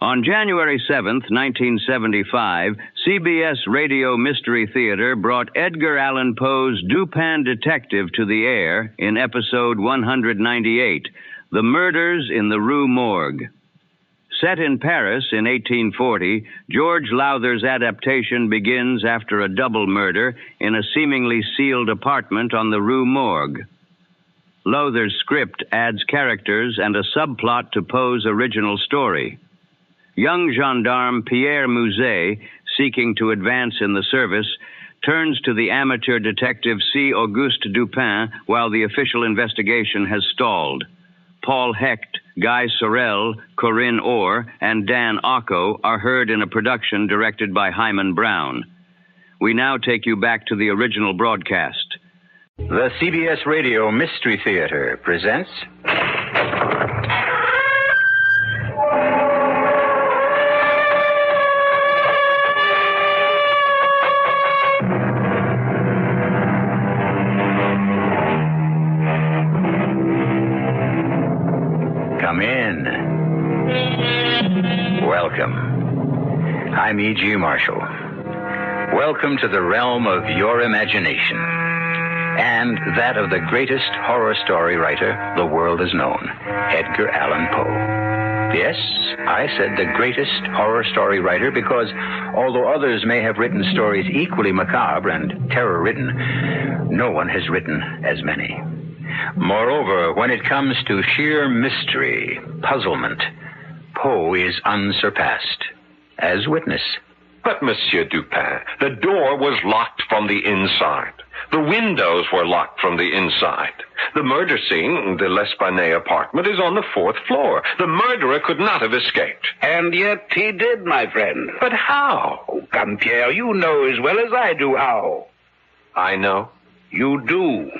On January 7th, 1975, CBS Radio Mystery Theater brought Edgar Allan Poe's Dupin Detective to the air in episode 198, The Murders in the Rue Morgue. Set in Paris in 1840, George Lowther's adaptation begins after a double murder in a seemingly sealed apartment on the Rue Morgue. Lowther's script adds characters and a subplot to Poe's original story. Young gendarme Pierre Musset, seeking to advance in the service, turns to the amateur detective C. Auguste Dupin while the official investigation has stalled. Paul Hecht, Guy Sorel, Corrine Orr, and Dan Ocko are heard in a production directed by Himan Brown. We now take you back to the original broadcast. The CBS Radio Mystery Theater presents... Come in. Welcome. I'm E.G. Marshall. Welcome to the realm of your imagination and that of the greatest horror story writer the world has known, Edgar Allan Poe. Yes, I said the greatest horror story writer because although others may have written stories equally macabre and terror-ridden, no one has written as many. Moreover, when it comes to sheer mystery, puzzlement, Poe is unsurpassed. As witness. But, Monsieur Dupin, the door was locked from the inside. The windows were locked from the inside. The murder scene, the L'Espanaye apartment, is on the 4th floor. The murderer could not have escaped. And yet he did, my friend. But how? Oh, come, Pierre, you know as well as I do how. I know. You do.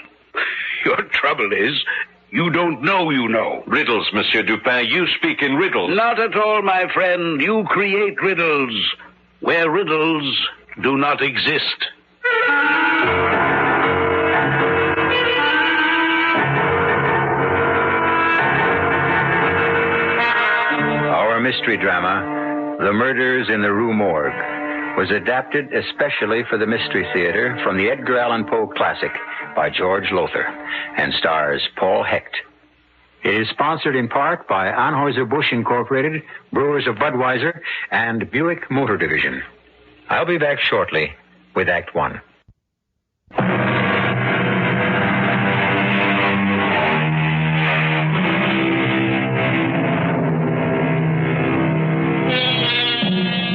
Your trouble is, you don't know you know. Riddles, Monsieur Dupin. You speak in riddles. Not at all, my friend. You create riddles where riddles do not exist. Our mystery drama, The Murders in the Rue Morgue, was adapted especially for the Mystery Theater from the Edgar Allan Poe classic by George Lowther and stars Paul Hecht. It is sponsored in part by Anheuser-Busch Incorporated, Brewers of Budweiser, and Buick Motor Division. I'll be back shortly with Act One.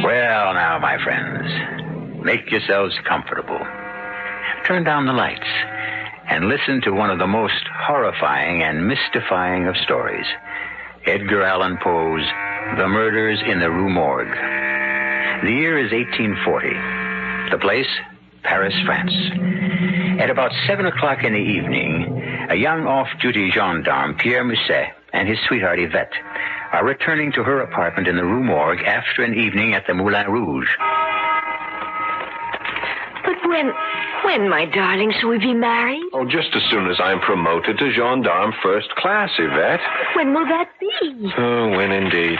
Well, now, my friends, make yourselves comfortable. Turn down the lights and listen to one of the most horrifying and mystifying of stories, Edgar Allan Poe's The Murders in the Rue Morgue. The year is 1840. The place, Paris, France. At about 7 o'clock in the evening, a young off-duty gendarme, Pierre Musset, and his sweetheart Yvette are returning to her apartment in the Rue Morgue after an evening at the Moulin Rouge. But when, my darling, shall we be married? Oh, just as soon as I'm promoted to gendarme first class, Yvette. When will that be? Oh, when indeed.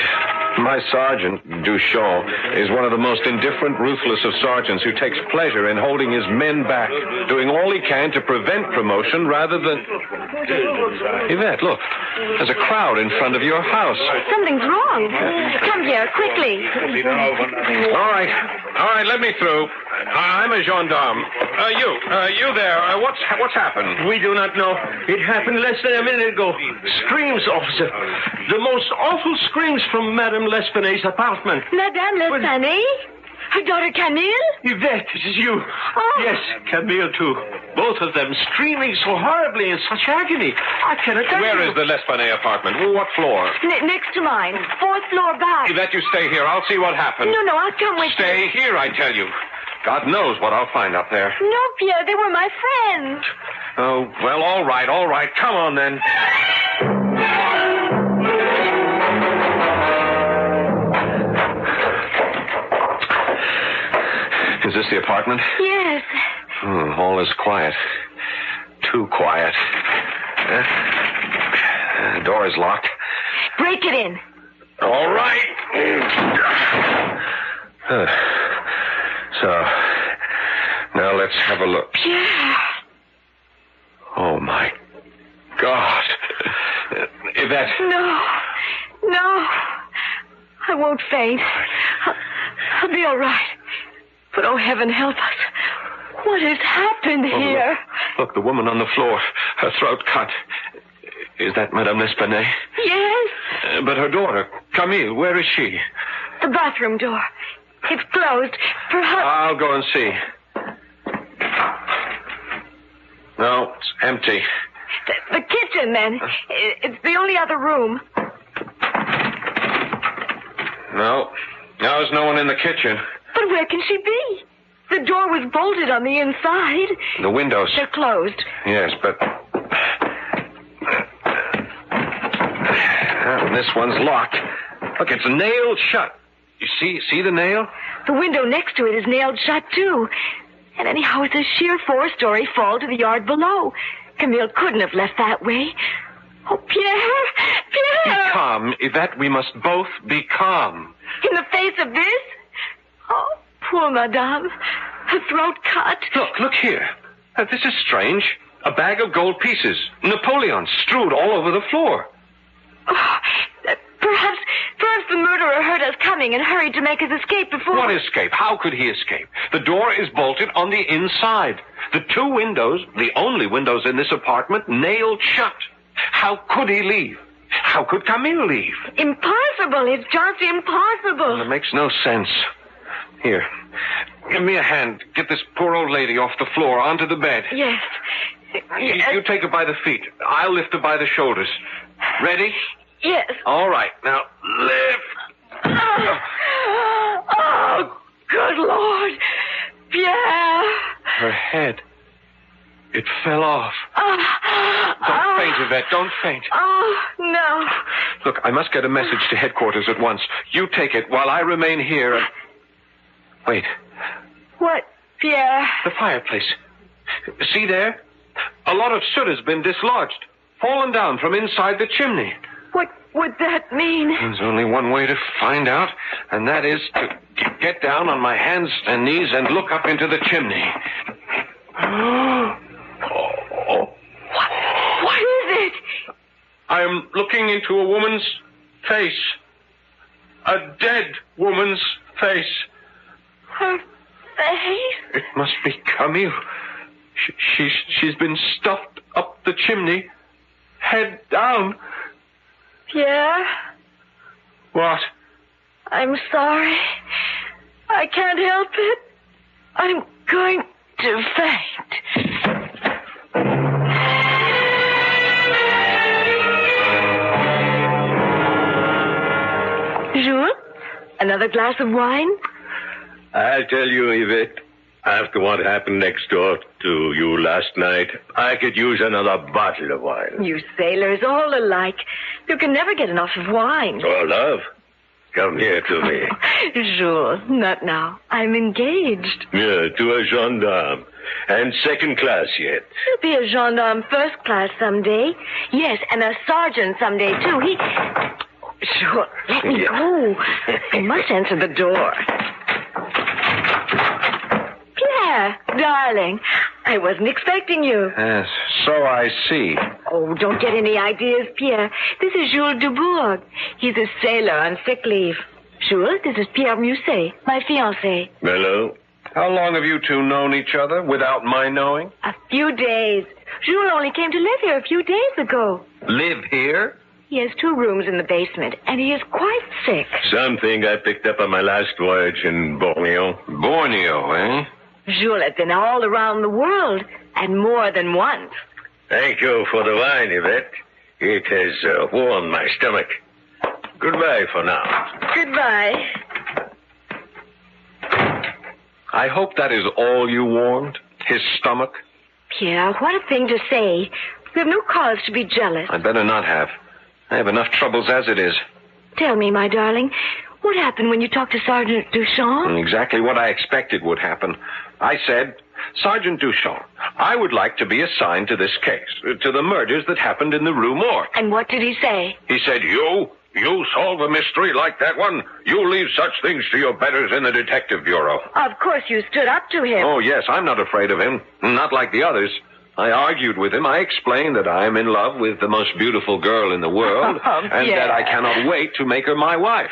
My sergeant, Duchamp, is one of the most indifferent, ruthless of sergeants who takes pleasure in holding his men back, doing all he can to prevent promotion rather than... Yvette, look. There's a crowd in front of your house. Something's wrong. Come here, quickly. All right, let me through. I'm a gendarme. You there. What's happened? We do not know. It happened less than a minute ago. Screams, officer. The most awful screams from Madame L'Espanaye's apartment. Madame L'Espanaye? Her daughter Camille? Yvette, it is you. Oh. Yes, Camille, too. Both of them screaming so horribly in such agony. I cannot tell you. Where is the L'Espanaye apartment? What floor? Next to mine. 4th floor back. Yvette, you stay here. I'll see what happens. No, I'll come with you. Stay here, I tell you. God knows what I'll find up there. No, Pierre, they were my friends. Oh, well, all right. Come on, then. Is this the apartment? Yes. All is quiet. Too quiet. The door is locked. Break it in. All right. So, now let's have a look. Pierre. Oh, my God. Yvette. No. I won't faint. I'll be all right. But, oh, heaven help us. What has happened here? Look, the woman on the floor. Her throat cut. Is that Madame L'Espanaye? Yes. But her daughter, Camille, where is she? The bathroom door. It's closed. Perhaps... I'll go and see. No, it's empty. The kitchen, then. It's the only other room. No, there's no one in the kitchen. But where can she be? The door was bolted on the inside. The windows. They're closed. Yes, but... this one's locked. Look, it's nailed shut. You see the nail? The window next to it is nailed shut, too. And anyhow, it's a sheer 4-story fall to the yard below. Camille couldn't have left that way. Oh, Pierre! Be calm, Yvette. We must both be calm. In the face of this? Oh, poor Madame. Her throat cut. Look here. This is strange. A bag of gold pieces. Napoleon strewed all over the floor. Oh, perhaps the murderer heard us coming and hurried to make his escape before... What escape? How could he escape? The door is bolted on the inside. The 2 windows, the only windows in this apartment, nailed shut. How could he leave? How could Camille leave? Impossible. It's just impossible. Well, it makes no sense. Here, give me a hand. Get this poor old lady off the floor onto the bed. Yes. You take her by the feet. I'll lift her by the shoulders. Ready? Yes. All right. Now, lift. Oh, good Lord. Pierre. Her head. It fell off. Don't faint, Yvette. Don't faint. Oh, no. Look, I must get a message to headquarters at once. You take it while I remain here and... Wait. What, Pierre? The fireplace. See there? A lot of soot has been dislodged, fallen down from inside the chimney. What would that mean? There's only one way to find out, and that is to get down on my hands and knees and look up into the chimney. What is it? I'm looking into a woman's face. A dead woman's face. Her face? It must be Camille. She's been stuffed up the chimney, head down. Pierre? What? I'm sorry. I can't help it. I'm going to faint. Jules? Another glass of wine? I'll tell you, Yvette, after what happened next door to you last night, I could use another bottle of wine. You sailors, all alike. You can never get enough of wine. Oh, love, come here to me. Jules, not now. I'm engaged. Yeah, to a gendarme. And second class yet. He'll be a gendarme first class someday. Yes, and a sergeant someday, too. Sure, let me go. I must answer the door. Pierre, darling, I wasn't expecting you. Yes, so I see. Oh, don't get any ideas, Pierre. This is Jules Dubourg. He's a sailor on sick leave. Jules, this is Pierre Musset, my fiancé. Hello. How long have you two known each other without my knowing? A few days. Jules only came to live here a few days ago. Live here? He has 2 rooms in the basement, and he is quite sick. Something I picked up on my last voyage in Borneo. Borneo, eh? Jules has been all around the world, and more than once. Thank you for the wine, Yvette. It has warmed my stomach. Goodbye for now. Goodbye. I hope that is all you warmed? His stomach? Pierre, what a thing to say. We have no cause to be jealous. I'd better not have. I have enough troubles as it is. Tell me, my darling, what happened when you talked to Sergeant Duchamp? Exactly what I expected would happen. I said, Sergeant Duchamp, I would like to be assigned to this case, to the murders that happened in the Rue Morgue. And what did he say? He said, you? You solve a mystery like that one, you leave such things to your betters in the Detective Bureau. Of course you stood up to him. Oh, yes, I'm not afraid of him. Not like the others. I argued with him. I explained that I am in love with the most beautiful girl in the world, and that I cannot wait to make her my wife.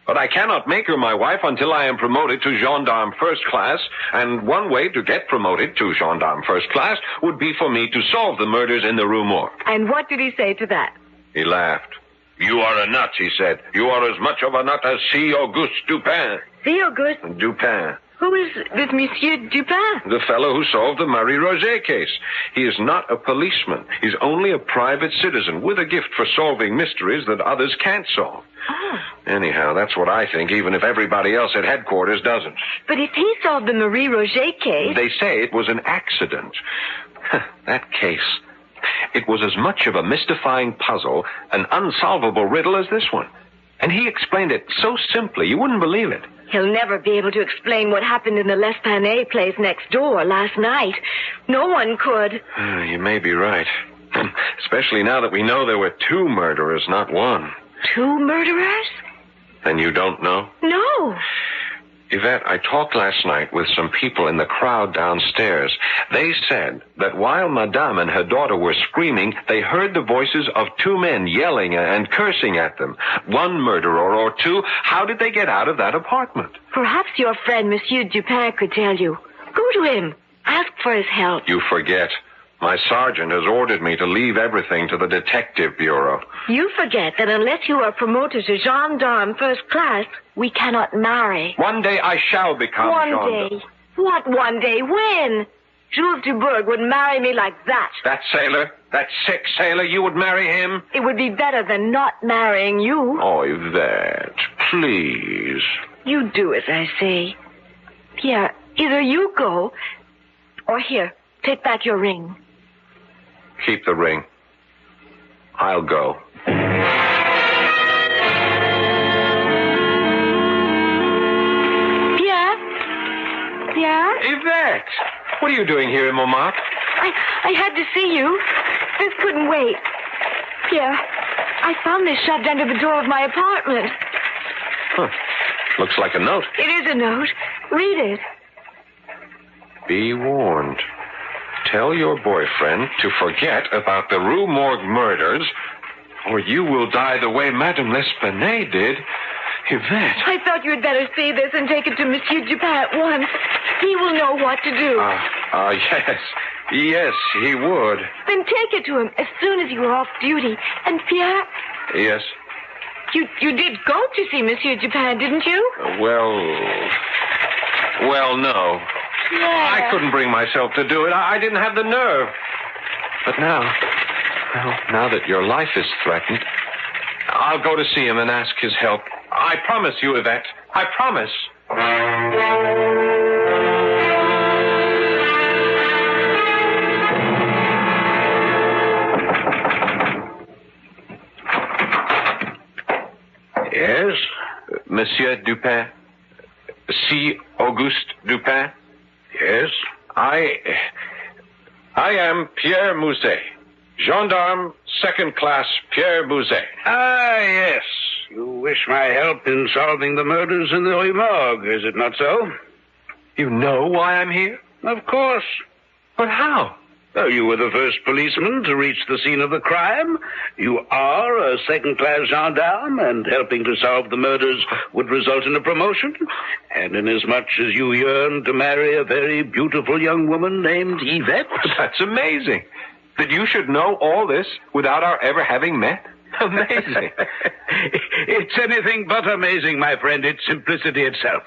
But I cannot make her my wife until I am promoted to gendarme first class, and one way to get promoted to gendarme first class would be for me to solve the murders in the Rue Morgue. And what did he say to that? He laughed. You are a nut, he said. You are as much of a nut as C. Auguste Dupin. C. Auguste? Dupin. Who is this Monsieur Dupin? The fellow who solved the Marie-Roger case. He is not a policeman. He's only a private citizen with a gift for solving mysteries that others can't solve. Oh. Anyhow, that's what I think, even if everybody else at headquarters doesn't. But if he solved the Marie-Roger case... They say it was an accident. That case. It was as much of a mystifying puzzle, an unsolvable riddle as this one. And he explained it so simply, you wouldn't believe it. He'll never be able to explain what happened in the L'Espanaye place next door last night. No one could. You may be right. Especially now that we know there were 2 murderers, not 1. 2 murderers? And you don't know? No. Yvette, I talked last night with some people in the crowd downstairs. They said that while Madame and her daughter were screaming, they heard the voices of 2 men yelling and cursing at them. 1 murderer or 2. How did they get out of that apartment? Perhaps your friend, Monsieur Dupin, could tell you. Go to him. Ask for his help. You forget. My sergeant has ordered me to leave everything to the Detective Bureau. You forget that unless you are promoted to gendarme first class, we cannot marry. One day I shall become gendarme. One day? What one day? When? Jules Dubourg would marry me like that. That sailor? That sick sailor? You would marry him? It would be better than not marrying you. Oh, Yvette, please. You do as I say. Pierre, either you go, or here, take back your ring. Keep the ring. I'll go. Pierre? Yvette! What are you doing here in Montmartre? I had to see you. This couldn't wait. Pierre, I found this shoved under the door of my apartment. Huh. Looks like a note. It is a note. Read it. Be warned. Tell your boyfriend to forget about the Rue Morgue murders, or you will die the way Madame L'Espanaye did. Yvette. I thought you had better see this and take it to Monsieur Dupin at once. He will know what to do. Yes. Yes, he would. Then take it to him as soon as you are off duty. And Pierre? Yes? You did go to see Monsieur Dupin, didn't you? Well, no. Yeah. I couldn't bring myself to do it. I didn't have the nerve. But now that your life is threatened, I'll go to see him and ask his help. I promise you, Yvette. I promise. Yes? Monsieur Dupin? C. Auguste Dupin? Yes? I am Pierre Mouzet. Gendarme, second class, Pierre Mouzet. Ah, yes. You wish my help in solving the murders in the Rue Morgue, is it not so? You know why I'm here? Of course. But how? Oh, you were the first policeman to reach the scene of the crime. You are a second-class gendarme, and helping to solve the murders would result in a promotion. And inasmuch as you yearn to marry a very beautiful young woman named Yvette... That's amazing. That you should know all this without our ever having met? Amazing. It's anything but amazing, my friend. It's simplicity itself.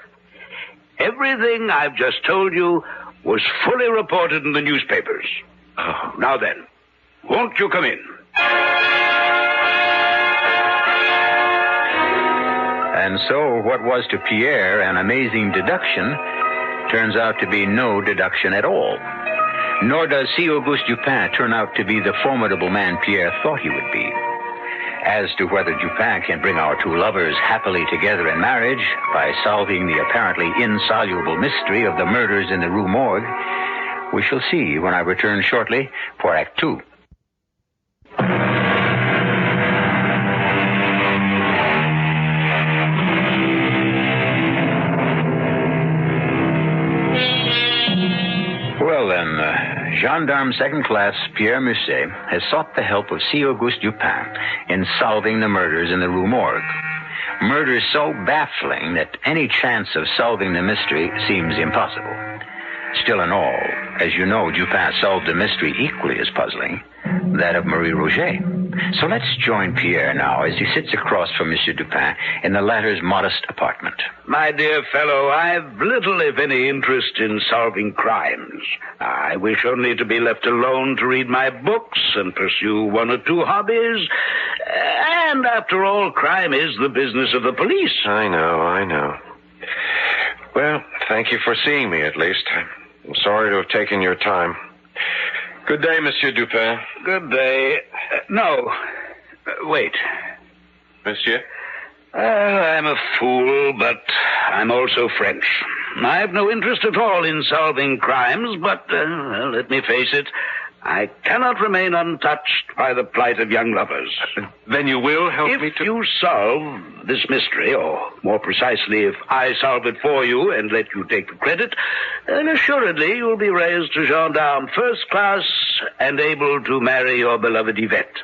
Everything I've just told you was fully reported in the newspapers. Oh. Now then, won't you come in? And so what was to Pierre an amazing deduction turns out to be no deduction at all. Nor does C. Auguste Dupin turn out to be the formidable man Pierre thought he would be. As to whether Dupin can bring our 2 lovers happily together in marriage by solving the apparently insoluble mystery of the murders in the Rue Morgue, we shall see when I return shortly for Act 2. Gendarme Second Class Pierre Musset has sought the help of C. Auguste Dupin in solving the murders in the Rue Morgue. Murders so baffling that any chance of solving the mystery seems impossible. Still in all, as you know, Dupin solved a mystery equally as puzzling, that of Marie Roget. So let's join Pierre now as he sits across from Monsieur Dupin in the latter's modest apartment. My dear fellow, I've little, if any, interest in solving crimes. I wish only to be left alone to read my books and pursue one or two hobbies. And after all, crime is the business of the police. I know. Well, thank you for seeing me, at least. I'm sorry to have taken your time. Good day, Monsieur Dupin. Good day. No. Wait. Monsieur? I'm a fool, but I'm also French. I have no interest at all in solving crimes, but, let me face it, I cannot remain untouched by the plight of young lovers. Then you will help me to... If you solve this mystery, or more precisely, if I solve it for you and let you take the credit, then assuredly you'll be raised to gendarme first class and able to marry your beloved Yvette.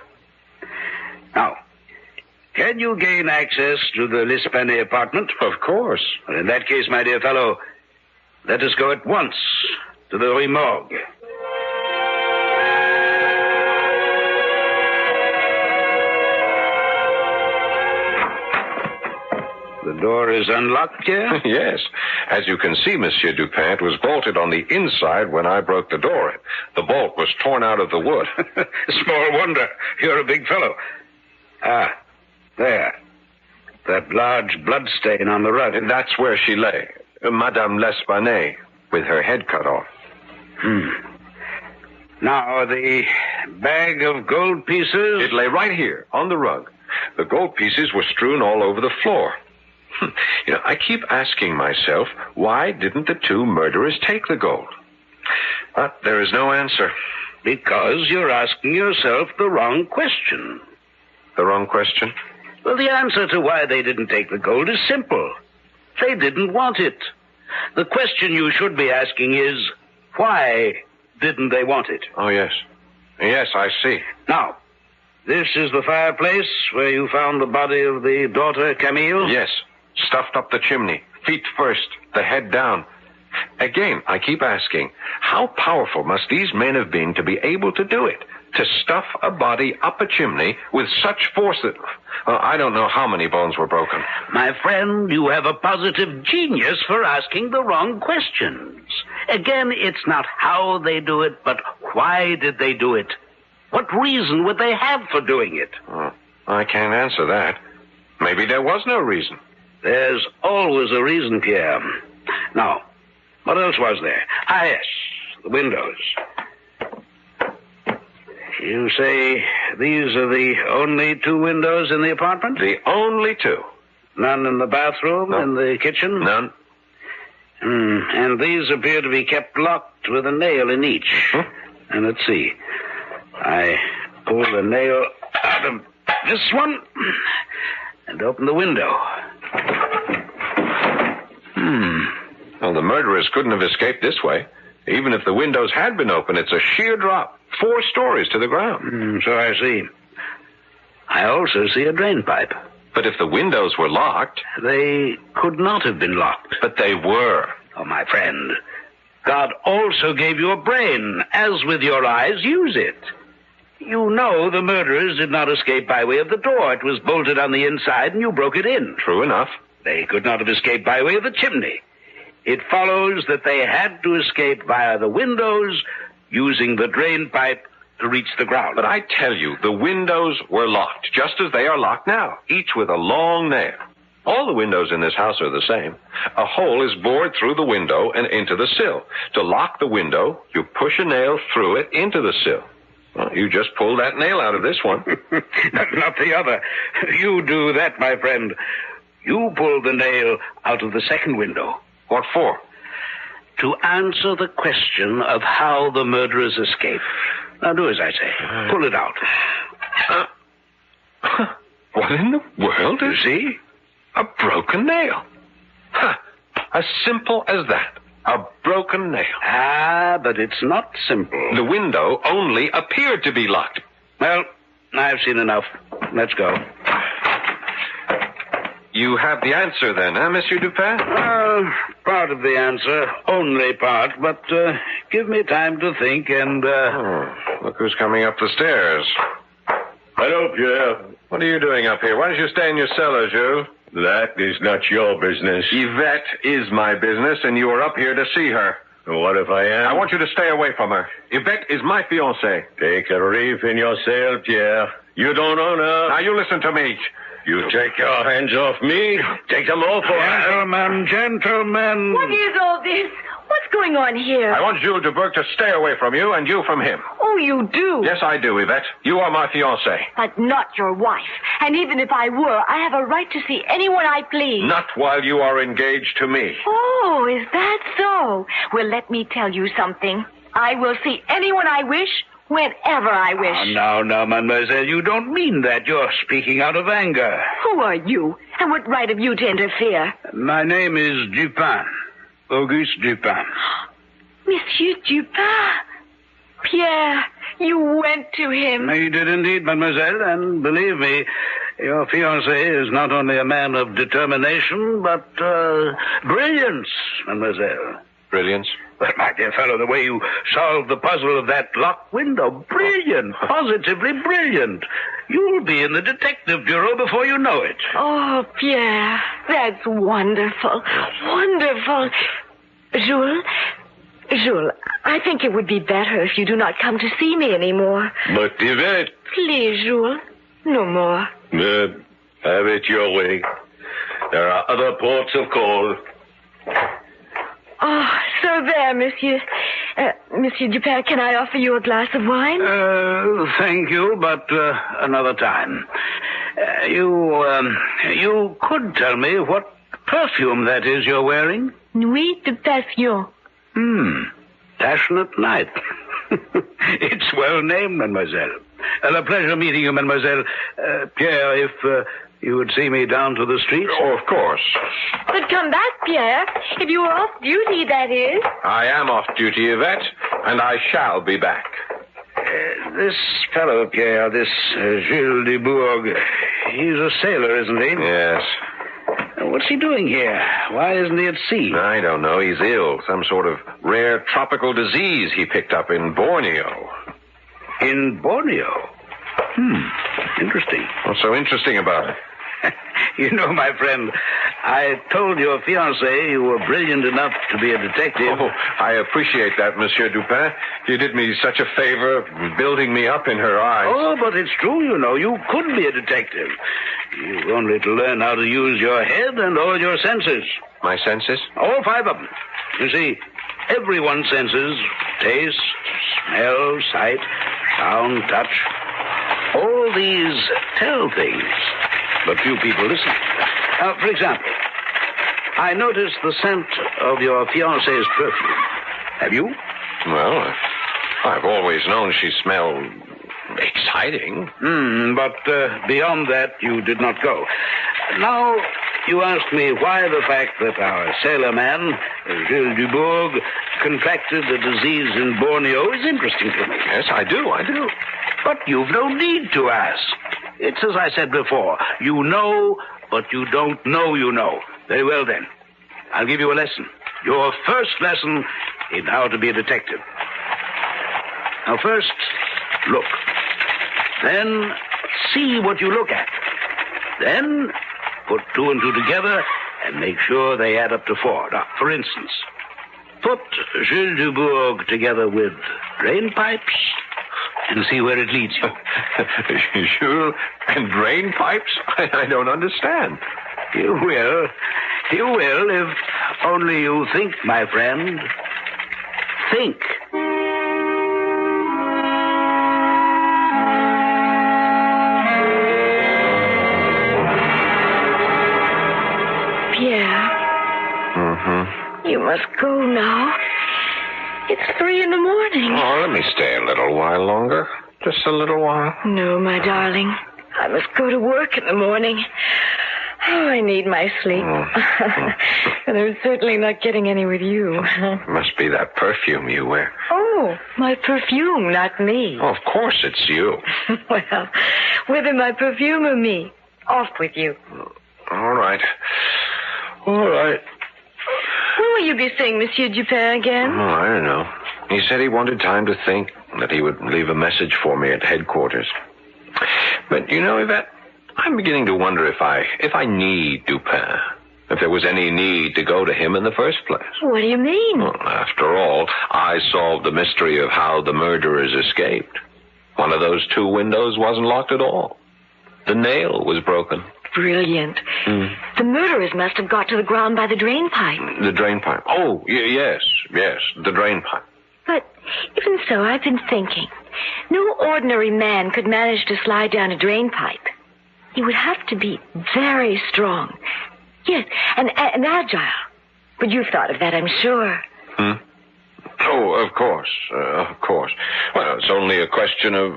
Now, can you gain access to the L'Esplanade apartment? Of course. Well, in that case, my dear fellow, let us go at once to the Rue Morgue. The door is unlocked here? Yes. As you can see, Monsieur Dupin, it was bolted on the inside when I broke the door. The bolt was torn out of the wood. Small wonder. You're a big fellow. Ah, there. That large blood stain on the rug. And that's where she lay. Madame L'Esplanade, with her head cut off. Now, the bag of gold pieces... It lay right here, on the rug. The gold pieces were strewn all over the floor. I keep asking myself, why didn't the two murderers take the gold? But there is no answer. Because you're asking yourself the wrong question. The wrong question? Well, the answer to why they didn't take the gold is simple. They didn't want it. The question you should be asking is, why didn't they want it? Oh, yes. Yes, I see. Now, this is the fireplace where you found the body of the daughter, Camille? Yes. Stuffed up the chimney, feet first, the head down. Again, I keep asking, how powerful must these men have been to be able to do it? To stuff a body up a chimney with such force that... I don't know how many bones were broken. My friend, you have a positive genius for asking the wrong questions. Again, it's not how they do it, but why did they do it? What reason would they have for doing it? I can't answer that. Maybe there was no reason. There's always a reason, Pierre. Now, what else was there? Ah, yes, the windows. You say these are the only two windows in the apartment? The only two. None in the bathroom, No. in the kitchen? None. And these appear to be kept locked with a nail in each. And let's see. I pull the nail out of this one and open the window. Well, the murderers couldn't have escaped this way. Even if the windows had been open, it's a sheer drop. 4 stories to the ground. So I see. I also see a drain pipe. But if the windows were locked... They could not have been locked. But they were. Oh, my friend, God also gave you a brain. As with your eyes, use it. You know the murderers did not escape by way of the door. It was bolted on the inside and you broke it in. True enough. They could not have escaped by way of the chimney. It follows that they had to escape via the windows using the drain pipe to reach the ground. But I tell you, the windows were locked, just as they are locked now, each with a long nail. All the windows in this house are the same. A hole is bored through the window and into the sill. To lock the window, you push a nail through it into the sill. Well, you just pulled that nail out of this one. Not the other. You do that, my friend. You pulled the nail out of the second window. What for? To answer the question of how the murderers escaped. Now do as I say. Pull it out. What in the world is... You see? A broken nail. As simple as that. A broken nail. Ah, but it's not simple. The window only appeared to be locked. Well, I've seen enough. Let's go. You have the answer then, Monsieur Dupin? Part of the answer. Only part, but give me time to think and... Look who's coming up the stairs. Hello, Pierre. What are you doing up here? Why don't you stay in your cellar, Jules? That is not your business. Yvette is my business, and you are up here to see her. What if I am? I want you to stay away from her. Yvette is my fiancée. Take a reef in your sail, Pierre. You don't own her. Now, you listen to me. You take your hands off me. Take them off, or Gentlemen. What is all this? What's going on here? I want Jules Dubourg to stay away from you, and you from him. Oh, you do? Yes, I do, Yvette. You are my fiancée. But not your wife. And even if I were, I have a right to see anyone I please. Not while you are engaged to me. Oh, is that so? Well, let me tell you something. I will see anyone I wish, whenever I wish. Now, mademoiselle, you don't mean that. You're speaking out of anger. Who are you? And what right have you to interfere? My name is Dupin. Auguste Dupin. Monsieur Dupin? Pierre, you went to him. He did indeed, mademoiselle, and believe me, your fiancé is not only a man of determination, but brilliance, mademoiselle. Brilliance? Well, my dear fellow, the way you solved the puzzle of that locked window, brilliant, positively brilliant. You'll be in the detective bureau before you know it. Oh, Pierre, that's wonderful. Wonderful. Jules, I think it would be better if you do not come to see me anymore. But Yvette... Please, Jules, no more. Have it your way. There are other ports of call. Oh, so there, Monsieur. Monsieur Dupin, can I offer you a glass of wine? Thank you, but another time. You could tell me what perfume that is you're wearing? Nuit de Passion. Passionate night. It's well named, mademoiselle. A pleasure meeting you, mademoiselle. Pierre, if you would see me down to the street. Oh, of course. But come back, Pierre. If you are off duty, that is. I am off duty, Yvette, and I shall be back. This fellow, Pierre, this Gilles Dubourg, he's a sailor, isn't he? Yes. What's he doing here? Why isn't he at sea? I don't know. He's ill. Some sort of rare tropical disease he picked up in Borneo. In Borneo? Interesting. What's so interesting about it? You know, my friend, I told your fiancée you were brilliant enough to be a detective. Oh, I appreciate that, Monsieur Dupin. You did me such a favor, building me up in her eyes. Oh, but it's true, you know. You could be a detective. You've only to learn how to use your head and all your senses. My senses? All 5 of them. You see, everyone's senses, taste, smell, sight, sound, touch, all these tell things. But few people listen. For example, I noticed the scent of your fiancée's perfume. Have you? Well, I've always known she smelled exciting. But beyond that, you did not go. Now, you ask me why the fact that our sailor man, Gilles Dubourg, contracted the disease in Borneo is interesting to me. Yes, I do. But you've no need to ask. It's as I said before. You know, but you don't know you know. Very well, then. I'll give you a lesson. Your first lesson in how to be a detective. Now, first, look. Then, see what you look at. Then, put 2 and 2 together and make sure they add up to 4. Now, for instance, put Gilles Dubourg together with drain pipes and see where it leads you. Jules and drain pipes? I don't understand. You will. You will if only you think, my friend. Think. Pierre. You must go now. It's 3 a.m. Oh, let me stay a little while longer. Just a little while. No, my darling. I must go to work in the morning. Oh, I need my sleep. And I'm certainly not getting any with you. Must be that perfume you wear. Oh, my perfume, not me. Oh, of course it's you. Well, whether my perfume or me, off with you. All right. All right. When will you be seeing Monsieur Dupin again? Oh, I don't know. He said he wanted time to think, that he would leave a message for me at headquarters. But, you know, Yvette, I'm beginning to wonder if I need Dupin. If there was any need to go to him in the first place. What do you mean? Well, after all, I solved the mystery of how the murderers escaped. One of those 2 windows wasn't locked at all. The nail was broken. Brilliant. The murderers must have got to the ground by the drain pipe. The drain pipe. Oh, yes, the drain pipe. But even so, I've been thinking. No ordinary man could manage to slide down a drain pipe. He would have to be very strong. Yes, and agile. But you've thought of that, I'm sure. Oh, of course. Well, it's only a question of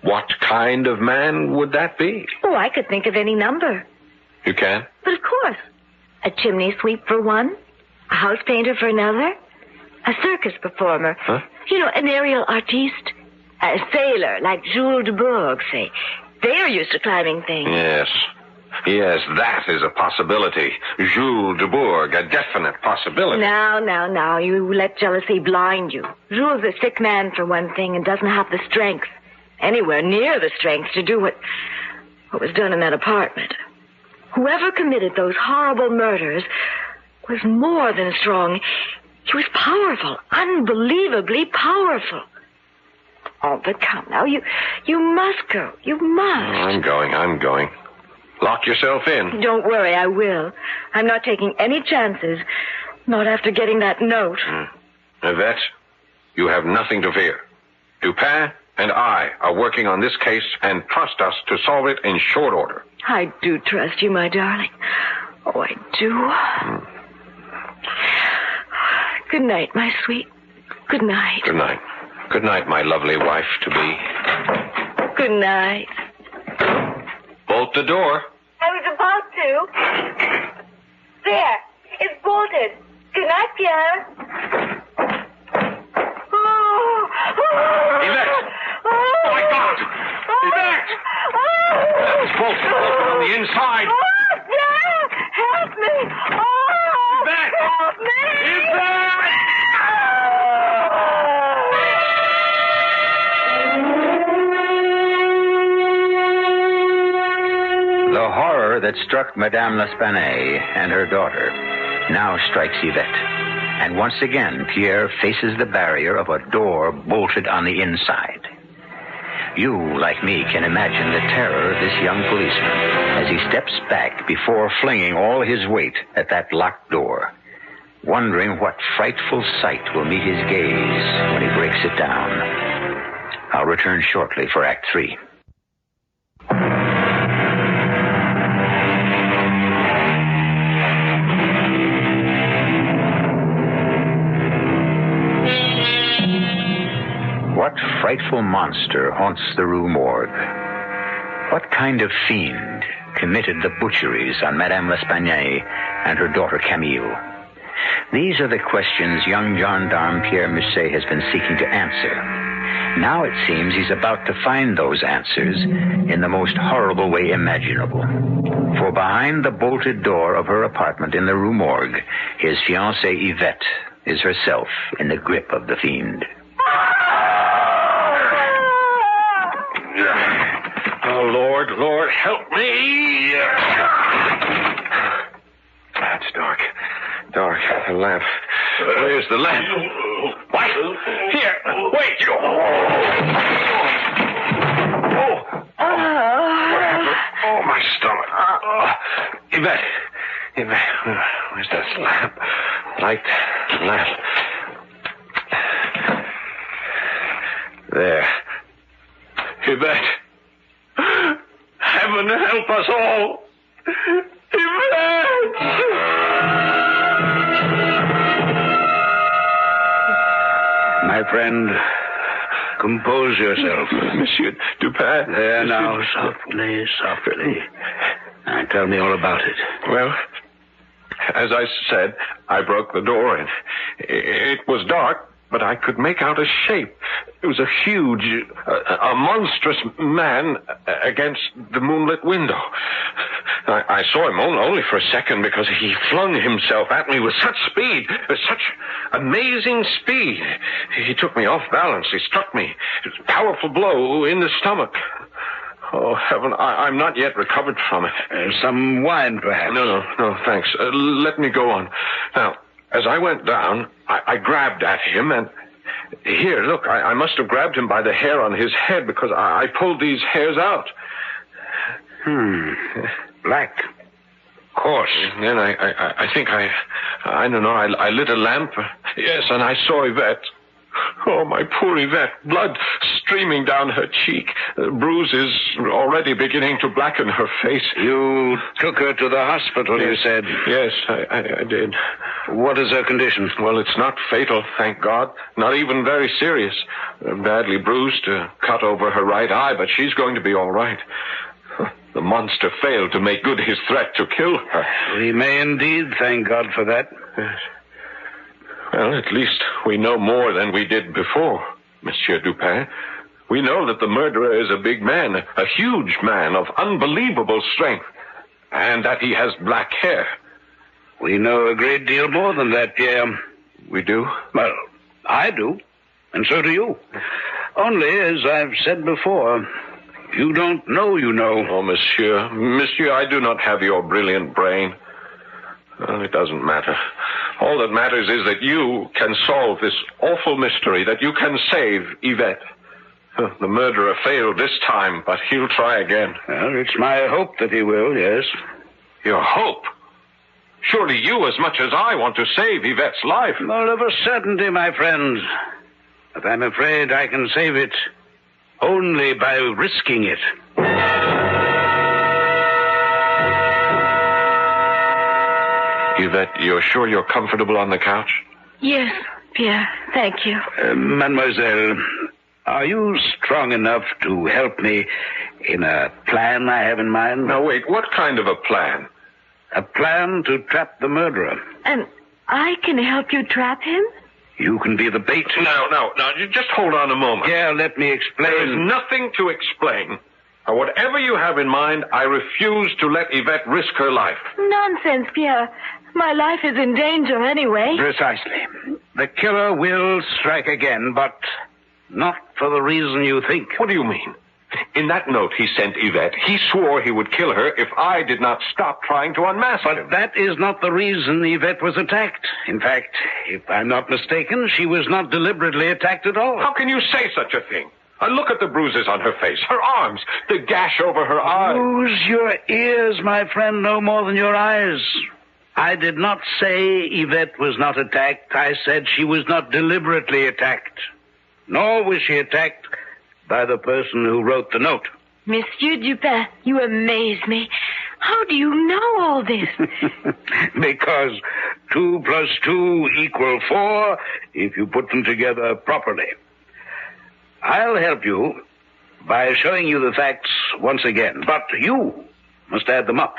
what kind of man would that be? Oh, I could think of any number. You can? But of course. A chimney sweep for one, a house painter for another, a circus performer. Huh? You know, an aerial artiste, a sailor like Jules de Bourgh, say. They're used to climbing things. Yes, that is a possibility. Jules de Bourgh, a definite possibility. Now, you let jealousy blind you. Jules is a sick man, for one thing, and doesn't have the strength, anywhere near the strength, to do what was done in that apartment. Whoever committed those horrible murders was more than strong. He was powerful, unbelievably powerful. Oh, but come now, you must go. You must. I'm going. Lock yourself in. Don't worry, I will. I'm not taking any chances. Not after getting that note. Yvette, you have nothing to fear. Dupin and I are working on this case, and trust us to solve it in short order. I do trust you, my darling. Oh, I do. Good night, my sweet. Good night. Good night. Good night, my lovely wife-to-be. Good night. Bolt the door. I was about to. There. It's bolted. Good night, Pierre. Yvette! Oh, my God! Yvette! It's bolted on the inside. Pierre! Help me! Yvette! Help me! Yvette! The horror that struck Madame L'Espanaye and her daughter now strikes Yvette. And once again, Pierre faces the barrier of a door bolted on the inside. You, like me, can imagine the terror of this young policeman as he steps back before flinging all his weight at that locked door, wondering what frightful sight will meet his gaze when he breaks it down. I'll return shortly for Act 3. What frightful monster haunts the Rue Morgue? What kind of fiend committed the butcheries on Madame L'Espanaye and her daughter Camille? These are the questions young gendarme Pierre Musset has been seeking to answer. Now it seems he's about to find those answers in the most horrible way imaginable. For behind the bolted door of her apartment in the Rue Morgue, his fiancée Yvette is herself in the grip of the fiend. Oh, Lord, help me. It's dark. The lamp. Where's the lamp? What? Here. Wait. What happened? Oh, my stomach. Yvette. Where's that lamp? Light the lamp. There. Yvette. Heaven help us all. Yvette! My friend, compose yourself. Monsieur Dupin. There now, softly. Tell me all about it. Well, as I said, I broke the door in. It was dark, but I could make out a shape. It was a huge, a monstrous man against the moonlit window. I saw him only for a second because he flung himself at me with such speed, with such amazing speed. He took me off balance. He struck me. It was a powerful blow in the stomach. Oh, heaven, I'm not yet recovered from it. Some wine, perhaps? No, thanks. Let me go on. Now, as I went down, I grabbed at him, and here, look, I must have grabbed him by the hair on his head because I pulled these hairs out. Black. Coarse. And then I think I don't know, I lit a lamp. Yes, and I saw Yvette. Oh, my poor Yvette. Blood streaming down her cheek. Bruises already beginning to blacken her face. You took her to the hospital, you said? Yes, I did. What is her condition? Well, it's not fatal, thank God. Not even very serious. Badly bruised, cut over her right eye, but she's going to be all right. The monster failed to make good his threat to kill her. We may indeed thank God for that. Yes. Well, at least we know more than we did before, Monsieur Dupin. We know that the murderer is a big man, a huge man of unbelievable strength, and that he has black hair. We know a great deal more than that, Pierre. We do? Well, I do, and so do you. Only, as I've said before, you don't know you know. Oh, Monsieur, I do not have your brilliant brain. Well, it doesn't matter. All that matters is that you can solve this awful mystery, that you can save Yvette. The murderer failed this time, but he'll try again. Well, it's my hope that he will, yes. Your hope? Surely you, as much as I, want to save Yvette's life. Well, of a certainty, my friend. But I'm afraid I can save it only by risking it. Yvette, you're sure you're comfortable on the couch? Yes, Pierre. Thank you. Mademoiselle, are you strong enough to help me in a plan I have in mind? No, wait. What kind of a plan? A plan to trap the murderer. And I can help you trap him? You can be the bait. No. Just hold on a moment. Yeah, let me explain. There is nothing to explain. Whatever you have in mind, I refuse to let Yvette risk her life. Nonsense, Pierre. My life is in danger anyway. Precisely. The killer will strike again, but not for the reason you think. What do you mean? In that note he sent Yvette, he swore he would kill her if I did not stop trying to unmask him. But that is not the reason Yvette was attacked. In fact, if I'm not mistaken, she was not deliberately attacked at all. How can you say such a thing? Look at the bruises on her face, her arms, the gash over her eye. Use your ears, my friend, no more than your eyes. I did not say Yvette was not attacked. I said she was not deliberately attacked. Nor was she attacked by the person who wrote the note. Monsieur Dupin, you amaze me. How do you know all this? Because 2 plus 2 equal 4 if you put them together properly. I'll help you by showing you the facts once again, but you must add them up.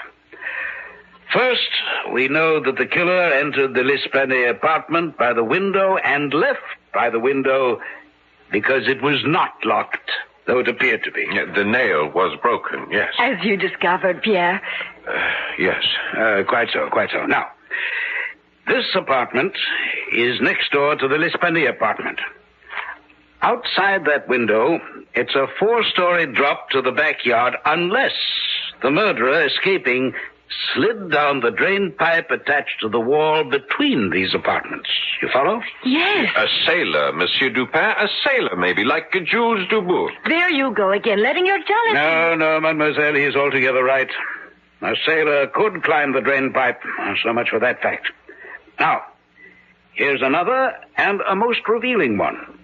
First, we know that the killer entered the L'Esplanade apartment by the window and left by the window because it was not locked, though it appeared to be. The nail was broken, yes. As you discovered, Pierre. Yes. Quite so. Now, this apartment is next door to the L'Esplanade apartment. Outside that window, it's a 4-story drop to the backyard unless the murderer, escaping, slid down the drain pipe attached to the wall between these apartments. You follow? Yes. A sailor, Monsieur Dupin. A sailor, maybe, like Jules Dubourg. There you go again, letting your jealousy... No, mademoiselle, he's altogether right. A sailor could climb the drain pipe. So much for that fact. Now, here's another and a most revealing one.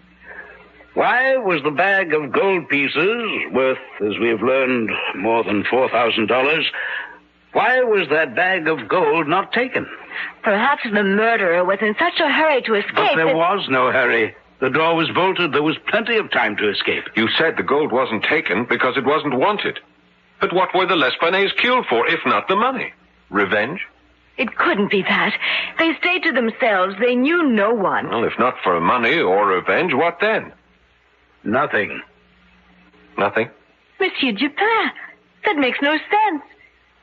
Why was the bag of gold pieces, worth, as we have learned, more than $4,000, why was that bag of gold not taken? Perhaps the murderer was in such a hurry to escape. But there was no hurry. The door was bolted. There was plenty of time to escape. You said the gold wasn't taken because it wasn't wanted. But what were the L'Espanays killed for, if not the money? Revenge? It couldn't be that. They stayed to themselves. They knew no one. Well, if not for money or revenge, what then? Nothing. Nothing? Monsieur Dupin, that makes no sense.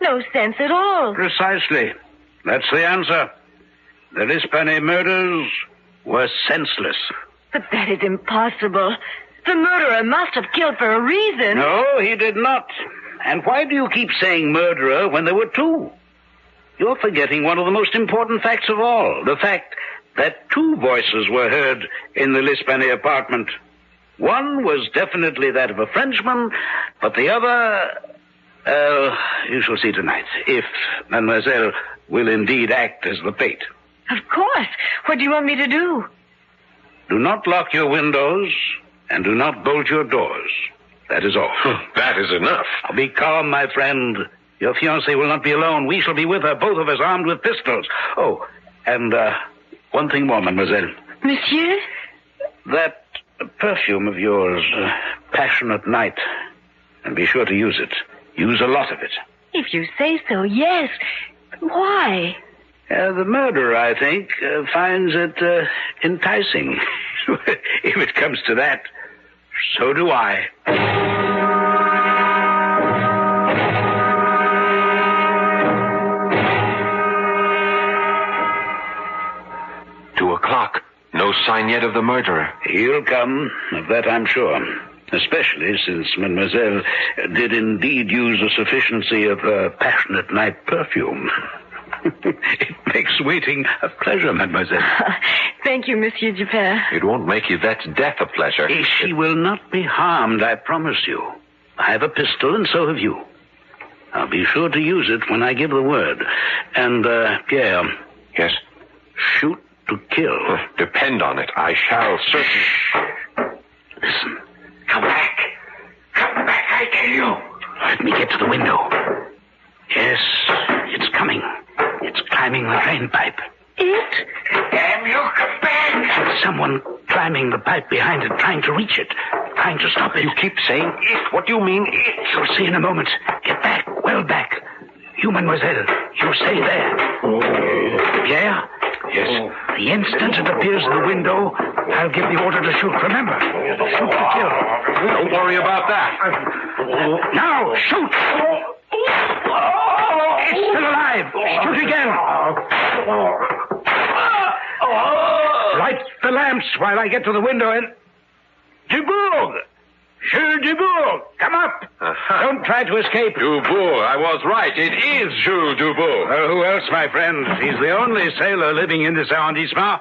No sense at all. Precisely. That's the answer. The L'Espanay murders were senseless. But that is impossible. The murderer must have killed for a reason. No, he did not. And why do you keep saying murderer when there were two? You're forgetting one of the most important facts of all. The fact that two voices were heard in the L'Espanay apartment. One was definitely that of a Frenchman, but the other... you shall see tonight, if Mademoiselle will indeed act as the fate. Of course. What do you want me to do? Do not lock your windows, and do not bolt your doors. That is all. That is enough. Now be calm, my friend. Your fiancée will not be alone. We shall be with her, both of us armed with pistols. Oh, and one thing more, mademoiselle. Monsieur? That perfume of yours, Passionate Night. And be sure to use it. Use a lot of it. If you say so, yes. Why? The murderer, I think, finds it enticing. If it comes to that, so do I. 2 o'clock. No sign yet of the murderer. He'll come, of that I'm sure. Especially since Mademoiselle did indeed use a sufficiency of Passionate Night perfume. It makes waiting a pleasure, mademoiselle. Thank you, Monsieur Dupin. It won't make you that death a pleasure. She will not be harmed, I promise you. I have a pistol, and so have you. I'll be sure to use it when I give the word. And, Pierre. Yes? Shoot to kill. Depend on it. I shall certainly... Listen. Come back. Come back, I tell you. Let me get to the window. Yes, it's coming. It's climbing the drain pipe. It? Damn you, come back! And someone climbing the pipe behind it, trying to reach it, trying to stop it. You keep saying it. What do you mean, it? You'll see in a moment. Get back, well back. You, mademoiselle, you stay there. Pierre? Yes? The instant it appears in the window, I'll give the order to shoot. Remember, shoot to kill. Don't worry about that. Now, shoot! It's still alive. Shoot again. Light the lamps while I get to the window and... Dubourg! Jules Dubourg, come up. Don't try to escape. Dubourg, I was right. It is Jules Dubourg. Well, who else, my friend? He's the only sailor living in this arrondissement.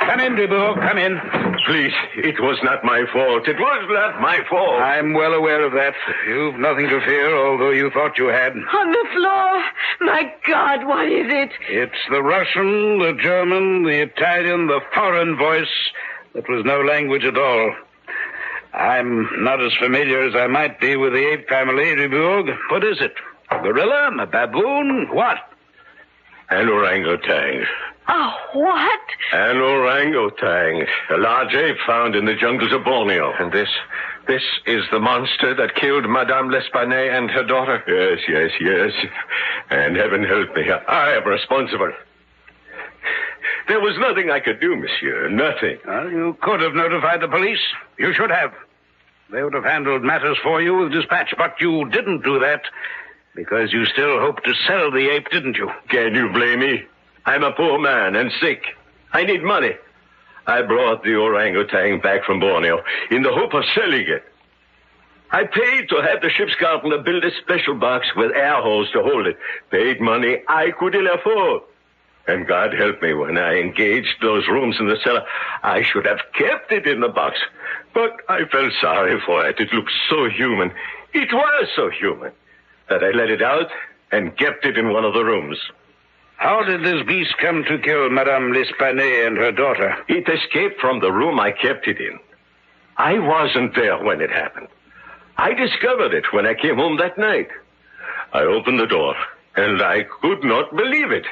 Come in, Dubourg, come in. Please, it was not my fault. It was not my fault. I'm well aware of that. You've nothing to fear, although you thought you had. On the floor. My God, what is it? It's the Russian, the German, the Italian, the foreign voice that was no language at all. I'm not as familiar as I might be with the ape family, Dubourg. What is it? A gorilla? A baboon? What? An orangutan. Oh, what? An orangutan. A large ape found in the jungles of Borneo. And this is the monster that killed Madame L'Espanay and her daughter? Yes. And heaven help me, I am responsible. There was nothing I could do, monsieur. Nothing. Well, you could have notified the police. You should have. They would have handled matters for you with dispatch, but you didn't do that because you still hoped to sell the ape, didn't you? Can you blame me? I'm a poor man and sick. I need money. I brought the orangutan back from Borneo in the hope of selling it. I paid to have the ship's carpenter build a special box with air holes to hold it. Paid money I could ill afford. And God help me, when I engaged those rooms in the cellar, I should have kept it in the box. But I felt sorry for it. It looked so human. It was so human that I let it out and kept it in one of the rooms. How did this beast come to kill Madame L'Espanay and her daughter? It escaped from the room I kept it in. I wasn't there when it happened. I discovered it when I came home that night. I opened the door, and I could not believe it.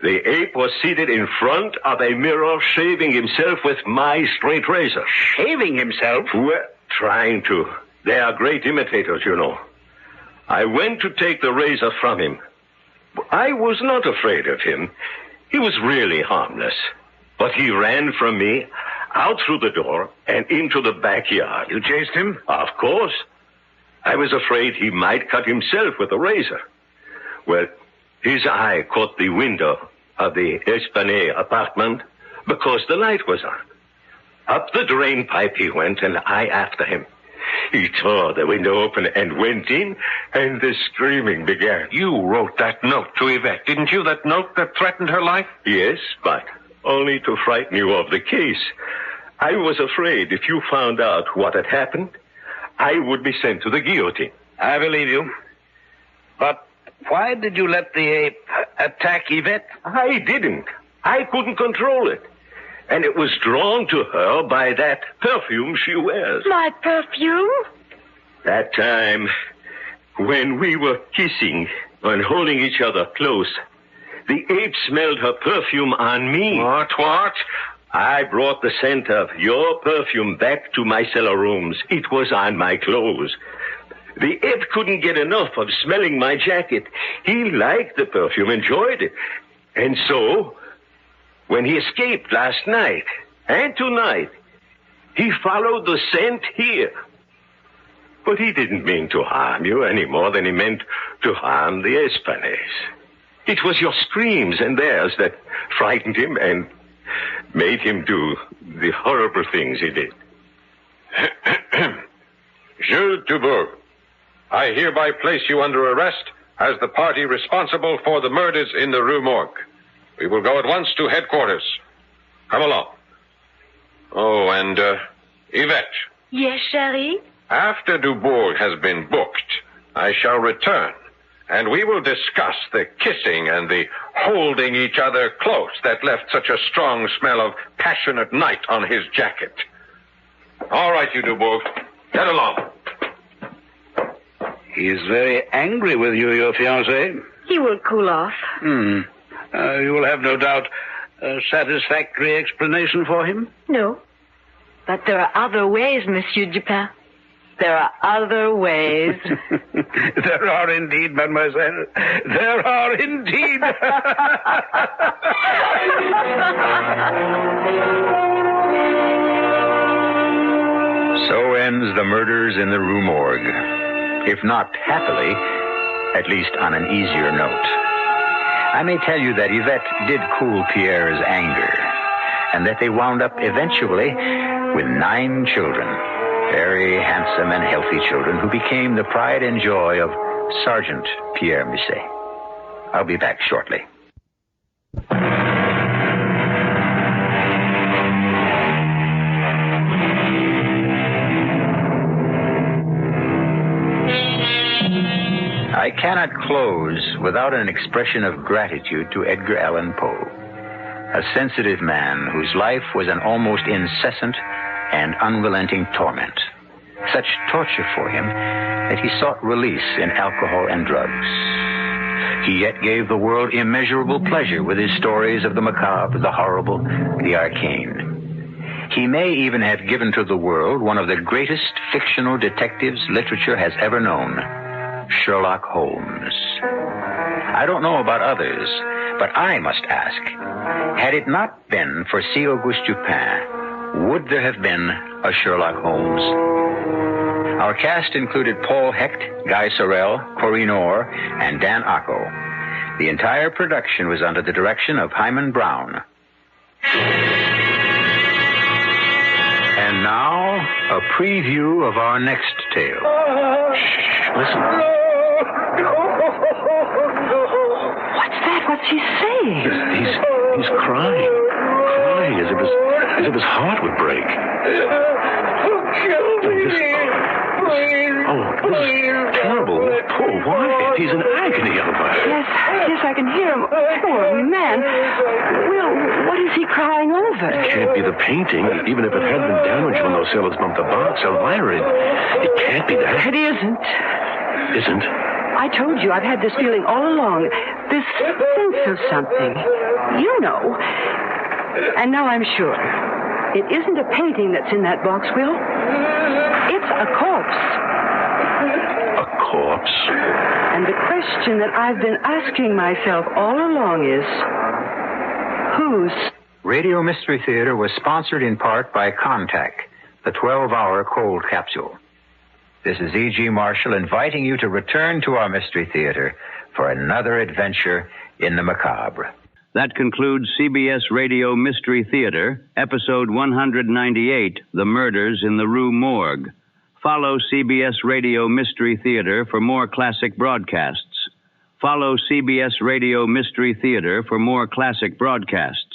The ape was seated in front of a mirror, shaving himself with my straight razor. Shaving himself? Well, trying to. They are great imitators, you know. I went to take the razor from him. I was not afraid of him. He was really harmless. But he ran from me, out through the door, and into the backyard. You chased him? Of course. I was afraid he might cut himself with a razor. Well, his eye caught the window of the Esplanade apartment because the light was on. Up the drain pipe he went, and I after him. He tore the window open and went in, and the screaming began. You wrote that note to Yvette, didn't you? That note that threatened her life? Yes, but only to frighten you of the case. I was afraid if you found out what had happened, I would be sent to the guillotine. I believe you. But why did you let the ape attack Yvette? I didn't. I couldn't control it. And it was drawn to her by that perfume she wears. My perfume? That time, when we were kissing and holding each other close, the ape smelled her perfume on me. What? I brought the scent of your perfume back to my cellar rooms. It was on my clothes. The ape couldn't get enough of smelling my jacket. He liked the perfume, enjoyed it. And so, when he escaped last night and tonight, he followed the scent here. But he didn't mean to harm you any more than he meant to harm the Esplanades. It was your screams and theirs that frightened him and made him do the horrible things he did. Jules Dubourg, I hereby place you under arrest as the party responsible for the murders in the Rue Morgue. We will go at once to headquarters. Come along. Oh, and, Yvette. Yes, chérie? After Dubourg has been booked, I shall return, and we will discuss the kissing and the holding each other close that left such a strong smell of passionate night on his jacket. All right, you Dubourg. Get along. He is very angry with you, your fiancé. He will cool off. You will have no doubt a satisfactory explanation for him? No. But there are other ways, Monsieur Dupin. There are other ways. There are indeed, mademoiselle. There are indeed. So ends The Murders in the Rue Morgue. If not happily, at least on an easier note. I may tell you that Yvette did cool Pierre's anger, and that they wound up eventually with 9 children, very handsome and healthy children who became the pride and joy of Sergeant Pierre Musset. I'll be back shortly. I cannot close without an expression of gratitude to Edgar Allan Poe, a sensitive man whose life was an almost incessant and unrelenting torment. Such torture for him that he sought release in alcohol and drugs. He yet gave the world immeasurable pleasure with his stories of the macabre, the horrible, the arcane. He may even have given to the world one of the greatest fictional detectives literature has ever known, Sherlock Holmes. I don't know about others, but I must ask, had it not been for C. Auguste Dupin, would there have been a Sherlock Holmes? Our cast included Paul Hecht, Guy Sorel, Corrine Orr, and Dan Ocko. The entire production was under the direction of Himan Brown. And now, a preview of our next tale. Shh, listen. What's that? What's he saying? He's crying as if his heart would break. This is terrible. Poor wife. He's in agony over it. Yes, I can hear him. Poor man. Will, what is he crying over? It can't be the painting, even if it had been damaged when those sailors bumped the box. Elvira, it can't be that. It isn't. Isn't? I told you I've had this feeling all along. This sense of something. You know. And now I'm sure. It isn't a painting that's in that box, Will. It's a corpse. A corpse. And the question that I've been asking myself all along is, whose? Radio Mystery Theater was sponsored in part by Contact, the 12-hour cold capsule. This is E.G. Marshall inviting you to return to our Mystery Theater for another adventure in the macabre. That concludes CBS Radio Mystery Theater, episode 198, The Murders in the Rue Morgue. Follow CBS Radio Mystery Theater for more classic broadcasts. Follow CBS Radio Mystery Theater for more classic broadcasts.